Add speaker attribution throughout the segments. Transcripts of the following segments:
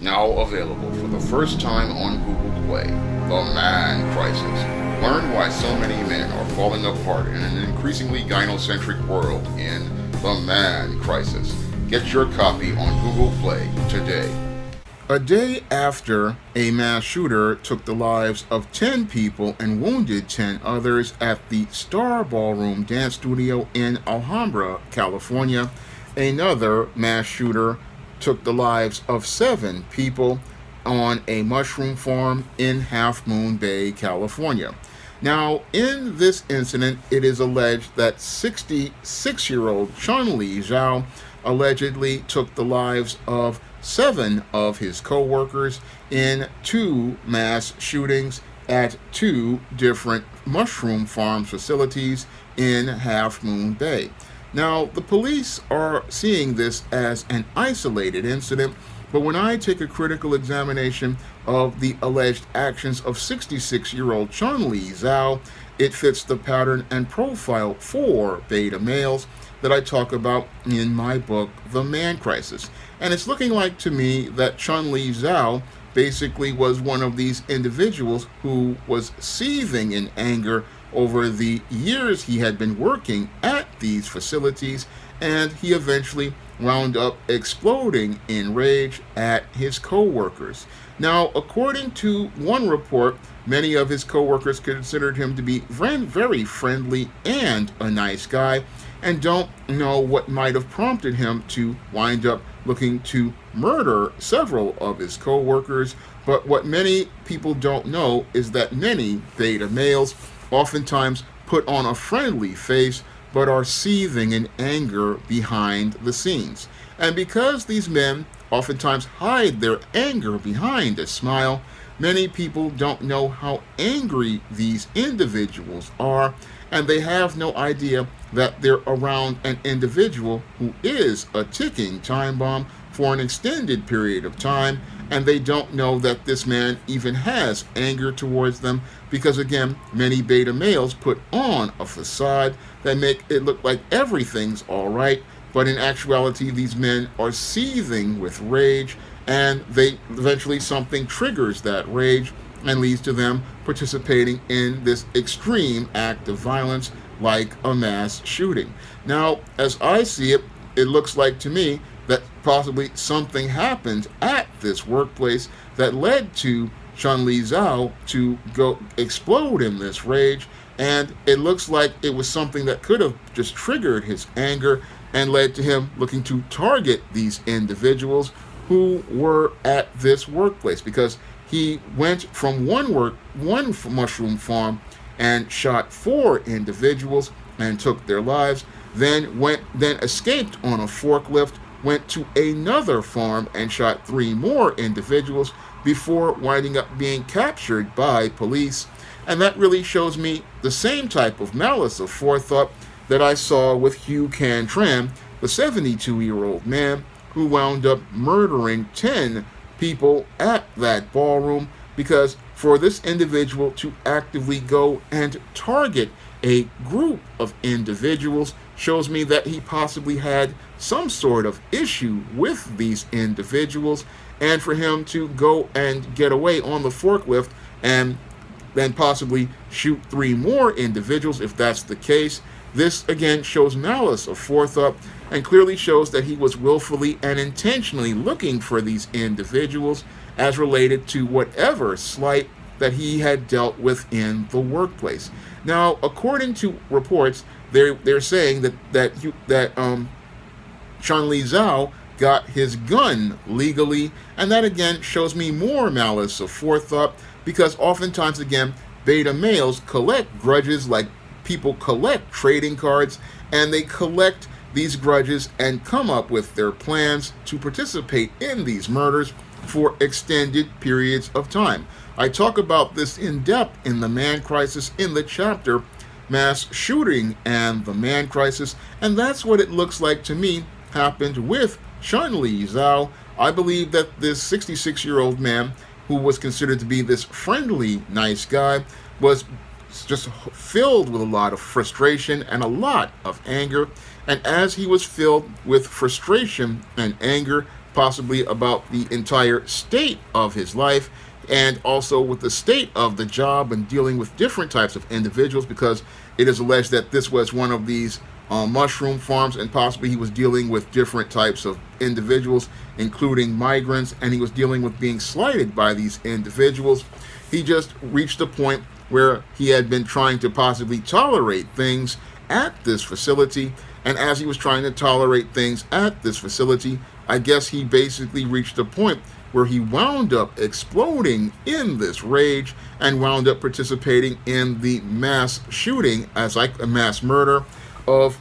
Speaker 1: Now available for the first time on Google Play, The Man Crisis. Learn why so many men are falling apart in an increasingly gynocentric world in The Man Crisis. Get your copy on Google Play today. A day after a mass shooter took the lives of 10 people and wounded 10 others at the Star Ballroom Dance Studio in Alhambra, California, another mass shooter took the lives of 7 people on a mushroom farm in Half Moon Bay, California. Now, in this incident, it is alleged that 66-year-old Chun-Li Zhao allegedly took the lives of 7 of his co-workers in 2 mass shootings at 2 different mushroom farm facilities in Half Moon Bay. Now, the police are seeing this as an isolated incident, but when I take a critical examination of the alleged actions of 66-year-old Chun-Li Zhao, it fits the pattern and profile for beta males that I talk about in my book, The Man Crisis. And it's looking like to me that Chun-Li Zhao basically was one of these individuals who was seething in anger over the years he had been working at these facilities, and he eventually wound up exploding in rage at his co-workers. Now, according to one report, many of his co-workers considered him to be very friendly and a nice guy, and don't know what might have prompted him to wind up looking to murder several of his co-workers. But what many people don't know is that many beta males oftentimes put on a friendly face but are seething in anger behind the scenes. And because these men oftentimes hide their anger behind a smile, many people don't know how angry these individuals are, and they have no idea that they're around an individual who is a ticking time bomb for an extended period of time, and they don't know that this man even has anger towards them, because again, many beta males put on a facade that make it look like everything's all right, but in actuality, these men are seething with rage, and they eventually something triggers that rage and leads to them participating in this extreme act of violence like a mass shooting. Now, as I see it, it looks like to me that possibly something happened at this workplace that led to Chun-Li Zhao to go explode in this rage, and it looks like it was something that could have just triggered his anger and led to him looking to target these individuals who were at this workplace, because he went from one mushroom farm and shot 4 individuals and took their lives, then escaped on a forklift, went to another farm and shot 3 more individuals before winding up being captured by police. And that really shows me the same type of malice of forethought that I saw with Hugh Can Tran, the 72-year-old man who wound up murdering 10 people at that ballroom, because for this individual to actively go and target a group of individuals shows me that he possibly had some sort of issue with these individuals, and for him to go and get away on the forklift and then possibly shoot 3 more individuals, if that's the case, this again shows malice of forethought and clearly shows that he was willfully and intentionally looking for these individuals as related to whatever slight that he had dealt with in the workplace. Now, according to reports, they're saying that Chun-Li Zhao got his gun legally, and that again shows me more malice of forethought, because oftentimes again beta males collect grudges like people collect trading cards, and they collect these grudges and come up with their plans to participate in these murders for extended periods of time. I talk about this in depth in The Man Crisis in the chapter Mass Shooting and the Man Crisis, and that's what it looks like to me happened with Chun-Li Zhao. I believe that this 66-year-old man, who was considered to be this friendly, nice guy, was just filled with a lot of frustration and a lot of anger. And as he was filled with frustration and anger,
Speaker 2: possibly about the entire state of his life, and also with the state of the job and dealing with different types of individuals, because it is alleged that this was one of these mushroom farms, and possibly he was dealing with different types of individuals, including migrants, and he was dealing with being slighted by these individuals. He just reached a point where he had been trying to possibly tolerate things at this facility, and as he was trying to tolerate things at this facility, I guess he basically reached a point where he wound up exploding in this rage and wound up participating in the mass shooting, as like a mass murder of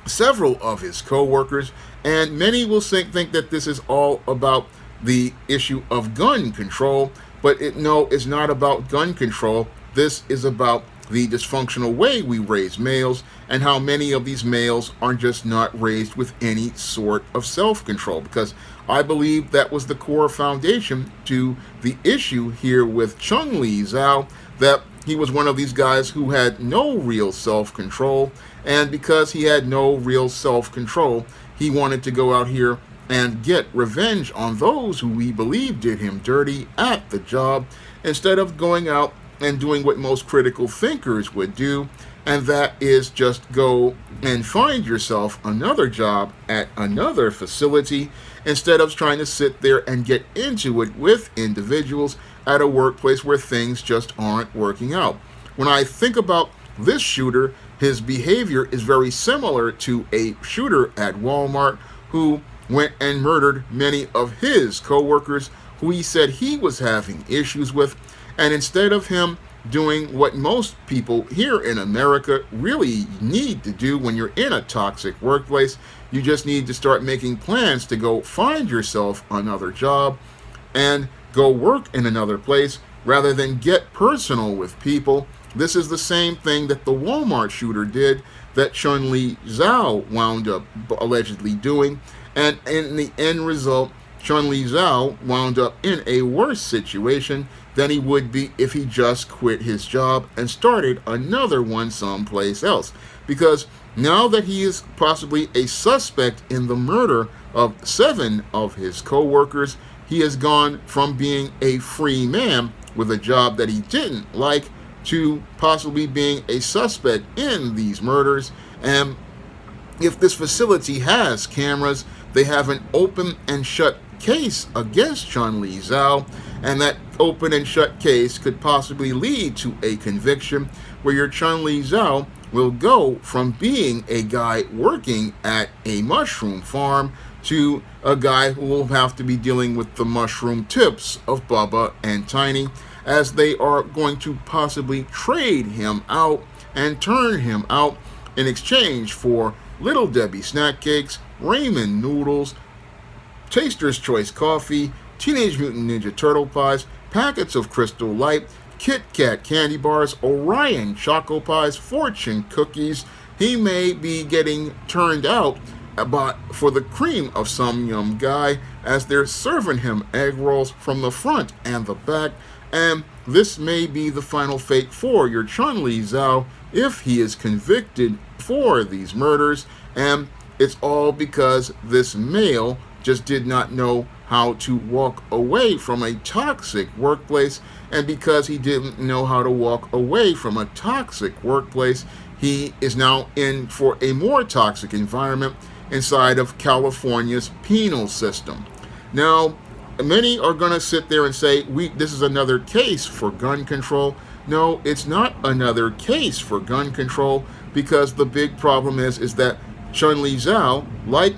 Speaker 2: several of his co-workers. And many will think that this is all about the issue of gun control, but no, it's not about gun control. This is about the dysfunctional way we raise males, and how many of these males are just not raised with any sort of self-control, because I believe that was the core foundation to the issue here with Chun-Li Zhao, that he was one of these guys who had no real self-control, and because he had no real self-control, he wanted to go out here and get revenge on those who he believed did him dirty at the job, instead of going out and doing what most critical thinkers would do, and that is just go and find yourself another job at another facility, instead of trying to sit there and get into it with individuals at a workplace where things just aren't working out. When I think about this shooter, his behavior is very similar to a shooter at Walmart who went and murdered many of his co-workers who he said he was having issues with. And instead of him doing what most people here in America really need to do when you're in a toxic workplace, you just need to start making plans to go find yourself another job and go work in another place rather than get personal with people. This is the same thing that the Walmart shooter did, that Chun-Li Zhao wound up allegedly doing. And in the end result, Chun-Li Zhao wound up in a worse situation than he would be if he just quit his job and started another one someplace else. Because now that he is possibly a suspect in the murder of 7 of his co-workers, he has gone from being a free man with a job that he didn't like to possibly being a suspect in these murders. And if this facility has cameras, they have an open and shut case against Chun-Li Zhao, and that open and shut case could possibly lead to a conviction where your Chun-Li Zhao will go from being a guy working at a mushroom farm to a guy who will have to be dealing with the mushroom tips of Bubba and Tiny, as they are going to possibly trade him out and turn him out in exchange for Little Debbie snack cakes, ramen noodles, Taster's Choice coffee, Teenage Mutant Ninja Turtle pies, packets of Crystal Light, Kit Kat candy bars, Orion Choco Pies, Fortune cookies. He may be getting turned out for the cream of some young guy as they're serving him egg rolls from the front and the back. And this may be the final fate for your Chun-Li Zhao if he is convicted for these murders. And it's all because this male just did not know how to walk away from a toxic workplace. And because he didn't know how to walk away from a toxic workplace, he is now in for a more toxic environment inside of California's penal system. Now, many are going to sit there and say, this is another case for gun control. No, it's not another case for gun control, because the big problem is that Chun-Li Zhao, like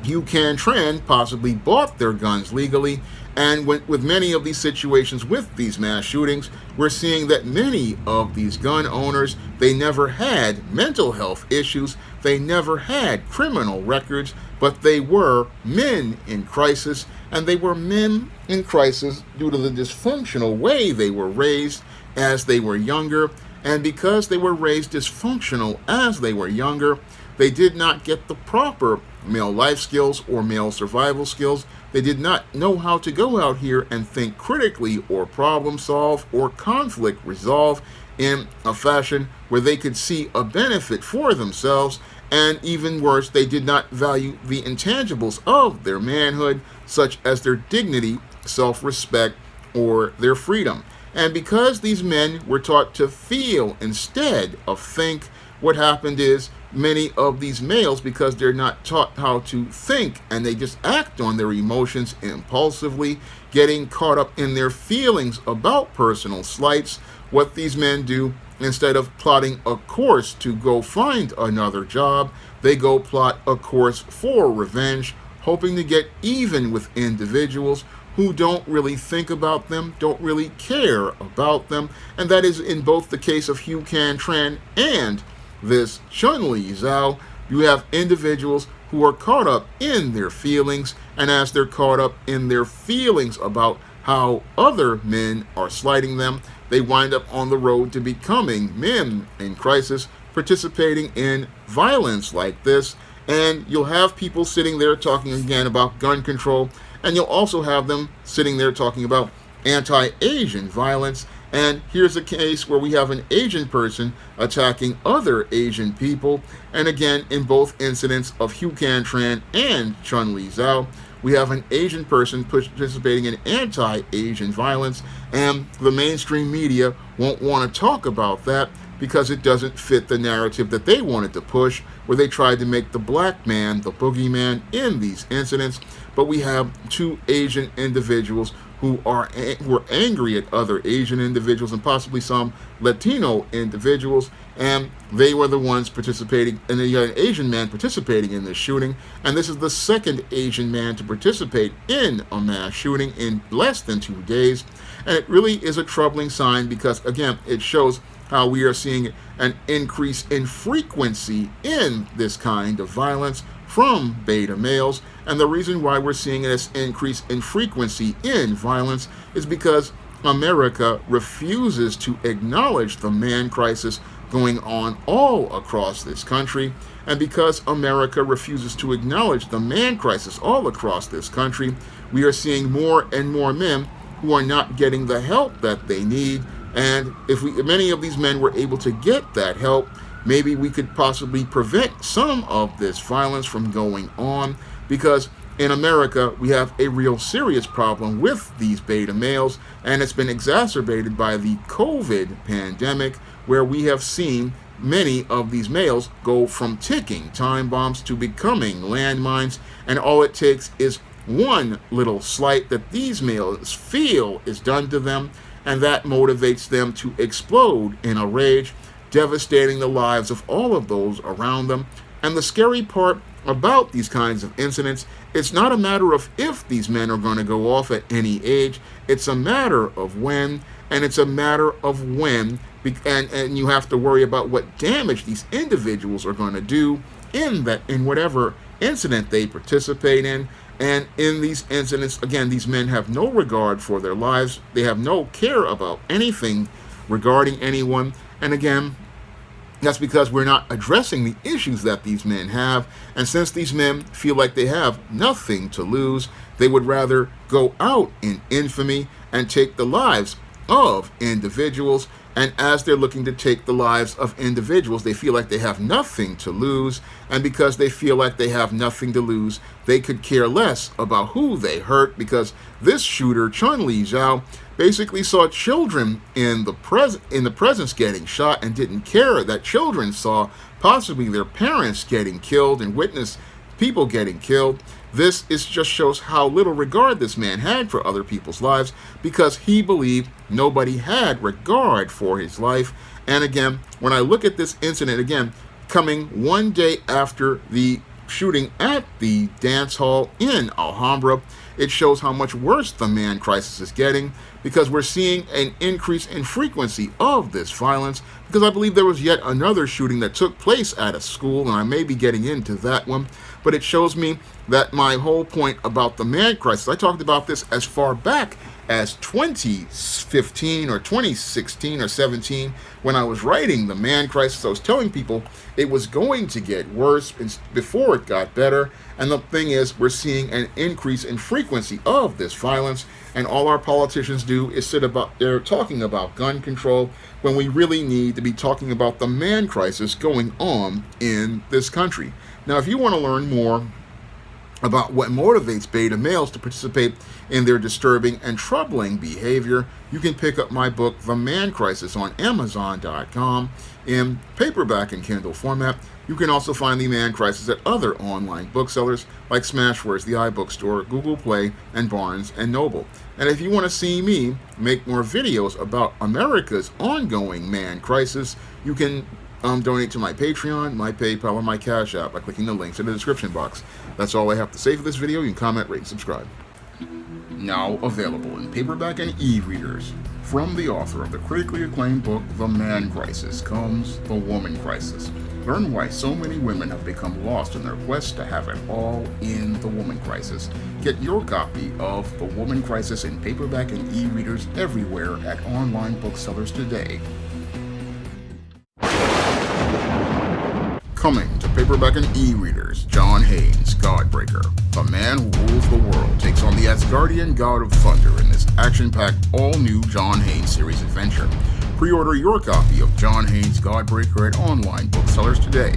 Speaker 2: Yu Can Tran, possibly bought their guns legally. And with many of these situations with these mass shootings, we're seeing that many of these gun owners, they never had mental health issues, they never had criminal records, but they were men in crisis, and they were men in crisis due to the dysfunctional way they were raised as they were younger. And because they were raised dysfunctional as they were younger, they did not get the proper male life skills or male survival skills. They did not know how to go out here and think critically or problem solve or conflict resolve in a fashion where they could see a benefit for themselves And even worse, they did not value the intangibles of their manhood, such as their dignity, self-respect, or their freedom. And because these men were taught to feel instead of think, what happened is many of these males, because they're not taught how to think and they just act on their emotions impulsively, getting caught up in their feelings about personal slights, what these men do, instead of plotting a course to go find another job, they go plot a course for revenge, hoping to get even with individuals who don't really think about them, don't really care about them. And that is in both the case of Hugh Can-Tran and this Chun-Li Zhao. You have individuals who are caught up in their feelings, and as they're caught up in their feelings about how other men are slighting them, they wind up on the road to becoming men in crisis, participating in violence like this. And you'll have people sitting there talking again about gun control, and you'll also have them sitting there talking about anti-Asian violence. And here's a case where we have an Asian person attacking other Asian people. And again, in both incidents of Hugh Can-Tran and Chun-Li Zhao, we have an Asian person participating in anti-Asian violence, and the mainstream media won't want to talk about that because it doesn't fit the narrative that they wanted to push, where they tried to make the black man the boogeyman in these incidents. But we have two Asian individuals who were angry at other Asian individuals and possibly some Latino individuals, and they were the ones participating, and you had an Asian man participating in this shooting, and this is the second Asian man to participate in a mass shooting in less than 2 days. And it really is a troubling sign because, again, it shows how we are seeing an increase in frequency in this kind of violence from beta males. And the reason why we're seeing this increase in frequency in violence is because America refuses to acknowledge the man crisis going on all across this country. And because America refuses to acknowledge the man crisis all across this country, we are seeing more and more men who are not getting the help that they need. And if many of these men were able to get that help, maybe we could possibly prevent some of this violence from going on, because in America, we have a real serious problem with these beta males, and it's been exacerbated by the COVID pandemic, where we have seen many of these males go from ticking time bombs to becoming landmines, and all it takes is one little slight that these males feel is done to them, and that motivates them to explode in a rage, devastating the lives of all of those around them. And the scary part about these kinds of incidents, it's not a matter of if these men are going to go off at any age, it's a matter of when, and it's a matter of when, and you have to worry about what damage these individuals are going to do in whatever incident they participate in. And in these incidents, again, these men have no regard for their lives. They have no care about anything regarding anyone. And again, that's because we're not addressing the issues that these men have. And since these men feel like they have nothing to lose, they would rather go out in infamy and take the lives of individuals. And as they're looking to take the lives of individuals, they feel like they have nothing to lose. And because they feel like they have nothing to lose, they could care less about who they hurt, because this shooter, Chun-Li Zhao, basically saw children in the presence getting shot and didn't care that children saw possibly their parents getting killed and witnessed people getting killed. This just shows how little regard this man had for other people's lives, because he believed nobody had regard for his life. And again, when I look at this incident, again, coming one day after the shooting at the dance hall in Alhambra, it shows how much worse the man crisis is getting, because we're seeing an increase in frequency of this violence. Because I believe there was yet another shooting that took place at a school, and I may be getting into that one. but it shows me that my whole point about the man crisis, I talked about this as far back as 2015 or 2016 or 17 when I was writing the man crisis. I was telling people it was going to get worse before it got better, and the thing is, we're seeing an increase in frequency of this violence, and all our politicians do is sit about there talking about gun control when we really need to be talking about the man crisis going on in this country. Now, if you want to learn more about what motivates beta males to participate in their disturbing and troubling behavior, you can pick up my book, The Man Crisis, on Amazon.com in paperback and Kindle format. You can also find The Man Crisis at other online booksellers like Smashwords, the iBookstore, Google Play, and Barnes & Noble. And if you want to see me make more videos about America's ongoing man crisis, you can donate to my Patreon, my PayPal, or my Cash App by clicking the links in the description box. That's all I have to say for this video. You can comment, rate, and subscribe. Now available in paperback and e-readers. From the author of the critically acclaimed book, The Man Crisis, comes The Woman Crisis. Learn why so many women have become lost in their quest to have it all in The Woman Crisis. Get your copy of The Woman Crisis in paperback and e-readers everywhere at online booksellers today. Coming to paperback and e-readers, John Haynes, Godbreaker. The man who rules the world takes on the Asgardian god of thunder in this action-packed, all-new John Haynes series adventure. Pre-order your copy of John Haynes, Godbreaker at online booksellers today.